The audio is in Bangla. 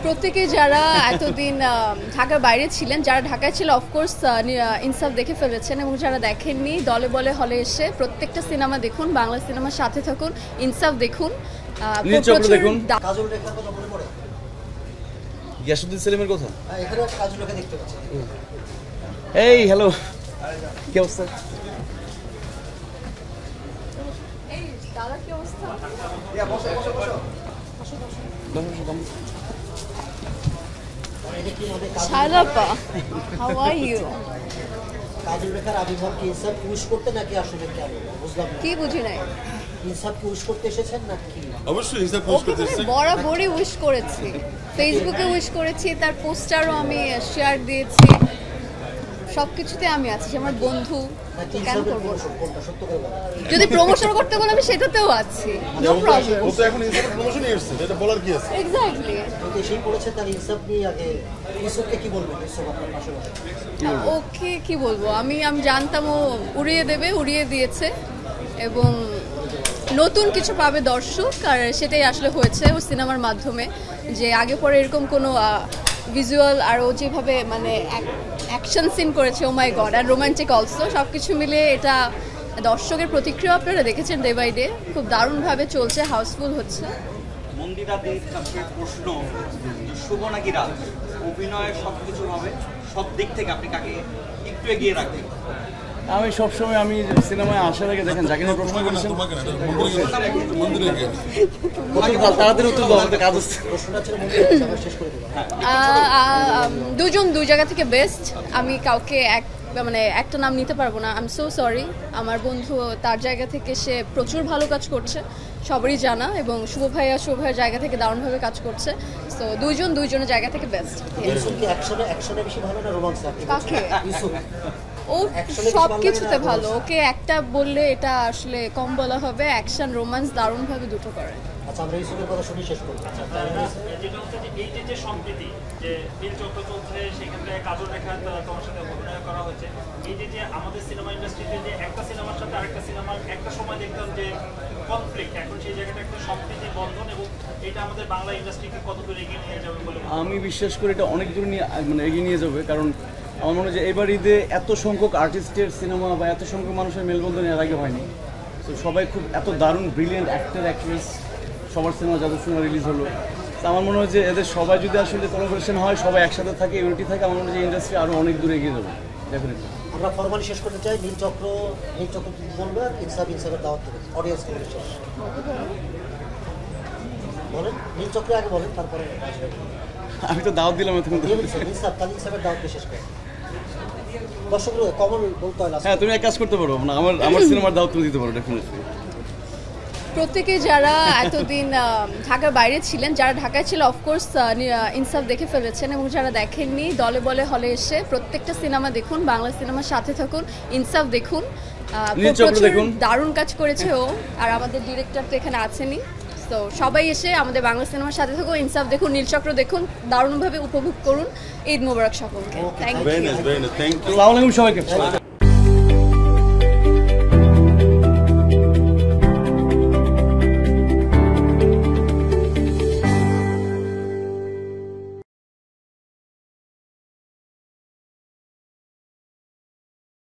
প্রত্যেকে যারা এতদিন ঢাকার বাইরে ছিলেন, যারা ঢাকায় ছিল অফকোর্স ইনসাফ দেখে ফেলেছেন, এবং যারা দেখেননি দলে বলে হলে এসে প্রত্যেকটা সিনেমা দেখুন, বাংলা সিনেমার সাথে থাকুন, ইনসাফ দেখুন, দেখুন। কাজল রেখার কথা মনে পড়ে? ইয়াসুদ্দিন সেলিমের কথা এখানে একটা কাজল রেখা দেখতে পাচ্ছি। এই হ্যালো, কি অবস্থা? এই দাদা কি অবস্থা? বসো বসো বসো। শালাপা, হাউ আর ইউ? কাজল রেখার আবির্ভাব কি ইনসাফ উইশ করতে নাকি আসলে কেন বুঝলাম না। কি বুঝি নাই। ইনসাফ কি উইশ করতে এসেছেন নাকি? অবশ্যই ইনসাফ উইশ করতে এসেছি। বরাবরই উইশ করেছি, ফেসবুকে উইশ করেছি, তার পোস্টারও আমি শেয়ার দিয়েছি, সবকিছুতে আমি আছি, সে আমার বন্ধু। কেন করবো? যদি প্রমোশন করতে বলে আমি সেটাতেও আছি, নো প্রবলেম। ও তো এখন ইনসাফ প্রমোশনই এসেছে, এটা বলার কি আছে? এক্স্যাক্টলি। যদি সেই করেছেন তাহলে ইনসাফ নিয়ে আগে ইনসাফকে কি বলবেন? ইনসাফ আপনার পাশে বসে। ওকে কি বলবো, আমি জানতাম ও উড়িয়ে দেবে, উড়িয়ে দিয়েছে, এবং নতুন কিছু পাবে দর্শক, আর সেটাই আসলে হয়েছে ও সিনেমার মাধ্যমে। যে আগে পরে এরকম কোনো ভিজুয়াল আর ও যেভাবে মানে অ্যাকশন সিন করেছে, ও মাই গড, আর রোমান্টিক অলসো, সব কিছু মিলে এটা দর্শকের প্রতিক্রিয়া আপনারা দেখেছেন ডে বাই ডে, খুব দারুণভাবে চলছে, হাউসফুল হচ্ছে। মন্দিরাদির কাছে প্রশ্ন, শুভ নাকি রাত, অভিনয়ের সব কিছু হবে, সব দিক থেকে আপনি কাকে একটু এগিয়ে রাখবেন? আমি সবসময় আমি সিনেমায় আসার আগে দেখেন যাকে নিয়ে প্রশ্ন করেছেন তাড়াতাড়ি উত্তর দাও, আমাদের কাজ হচ্ছে। প্রশ্নটা ছিল মন্দির শেষ করে দেবো। দুজন দুই জায়গা থেকে বেস্ট, আমি কাউকে মানে একটা নাম নিতে পারবো না, আই এম সো সরি। আমার বন্ধু তার জায়গা থেকে সে প্রচুর ভালো কাজ করছে, সবারই জানা, এবং শুভ ভাইয়ের জায়গা থেকে দারুণভাবে কাজ করছে। সো দুইজনের জায়গা থেকে বেস্ট। অ্যাকশনে বেশি ভালো না রোমান্সে? কাকে? ও সব কিছুতে ভালো, ওকে একটা বললে এটা আসলে কম বলা হবে, অ্যাকশন রোমান্স দারুণভাবে দুটো করে। আচ্ছা, আমরা ইউসুফের কথা শুনি শেষ করব। যেটা হচ্ছে যে এই যে সম্প্রীতি যে নীলচক্র চলছে, সেক্ষেত্রে কাজল রেখা তোমার সাথে অভিনয় করা হয়েছে, এই যে আমাদের সিনেমা ইন্ডাস্ট্রিতে যে একটা সিনেমার সাথে আরেকটা সিনেমার একটা সময় দেখতাম যে কনফ্লিক্ট, এখন সেই জায়গাটা একটা সম্প্রীতির বন্ধন, এবং এটা আমাদের বাংলা ইন্ডাস্ট্রিকে কতদূর এগিয়ে নিয়ে যাবে বলে আমি বিশ্বাস করি এটা অনেক দূর নিয়ে মানে এগিয়ে নিয়ে যাবে, কারণ আমার মনে হয় যে এবার ঈদে এত সংখ্যক আর্টিস্টের সিনেমা বা এত সংখ্যক মানুষের মেলবন্ধন এর আগে হয়নি। তো সবাই খুব এত দারুণ ব্রিলিয়েন্ট অ্যাক্টর অ্যাক্ট্রেস, সবার সিনেমা যাদের সিনেমা রিলিজ হলো, তো আমার মনে হয় যে এদের সবাই যদি আসলে কোলাবোরেশন হয়, সবাই একসাথে থাকে, ইউনিটি থাকে, আমার মনে হয় যে ইন্ডাস্ট্রি আরও অনেক দূর এগিয়ে যাবে ডেফিনেটলি। আমরা ফরমালি শেষ করতে চাই, নীলচক্র বলবে, আর ইনসাফের দাওয়াত দেবে অডিয়েন্স করে শেষ বলেন। নীলচক্র আগে বলেন, তারপরে আমি তো দাওয়াত দিলাম এখন। ইনসাফের দাওয়াত দিয়ে শেষ করেন। দর্শকরা কমন বলতে হয়। হ্যাঁ, তুমি এক কাজ করতে পারো, না আমার সিনেমার দাওয়াত তুমি দিতে পারো ডেফিনেটলি। প্রত্যেকে যারা এতদিন ঢাকার বাইরে ছিলেন, যারা ঢাকায় ছিল অফকোর্স ইনসাফ দেখে ফেলেছেন, এবং যারা দেখেননি দলে বলে হলে এসে প্রত্যেকটা সিনেমা দেখুন, বাংলা সিনেমার সাথে থাকুন, ইনসাফ দেখুন, দারুণ কাজ করেছে ও, আর আমাদের ডিরেক্টর তো এখানে আছেনই। তো সবাই এসে আমাদের বাংলা সিনেমার সাথে থাকুন, ইনসাফ দেখুন, নীলচক্র দেখুন, দারুণভাবে উপভোগ করুন। ঈদ মোবারক সকলকে। Thank you. আসসালামু আলাইকুম সবাইকে।